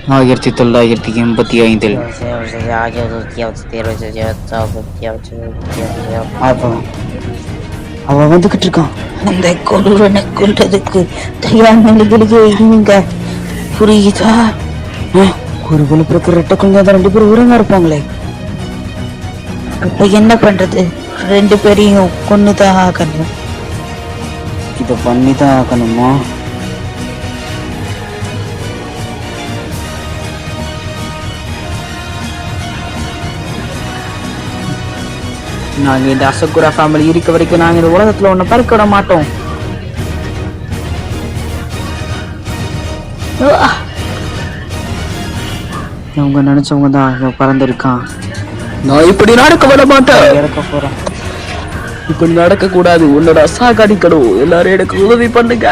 1985 அப்போ அவன் வந்துகிட்டு இருக்கான். அந்த கொடூரனை கொண்டதுக்கு தயார் நிலைகளுக்கு இங்க புரியுதா? ஒரு குலப்பிறகு ரெட்ட குழந்தை 2 பேரும் உரங்க இருப்பாங்களே. அப்ப என்ன பண்றது? 2 பேரையும் கொன்னுதான் ஆகணும். இத பண்ணிதான் ஆகணுமா? நாங்க இந்த அசகுரா ஃபேமிலி இருக்க வரைக்கும் நாங்க இந்த உலகத்துல ஒண்ணு பறக்க விட மாட்டோம். அவங்க நினைச்சவங்க தான் இவன் பறந்துருக்கான். நான் இப்படி நடக்க விட மாட்டேன். இறக்க போறேன். இப்படி நடக்க கூடாது. உன்னோட அசா கடிக்கணும். எல்லாரும் எனக்கு உதவி பண்ணுங்க.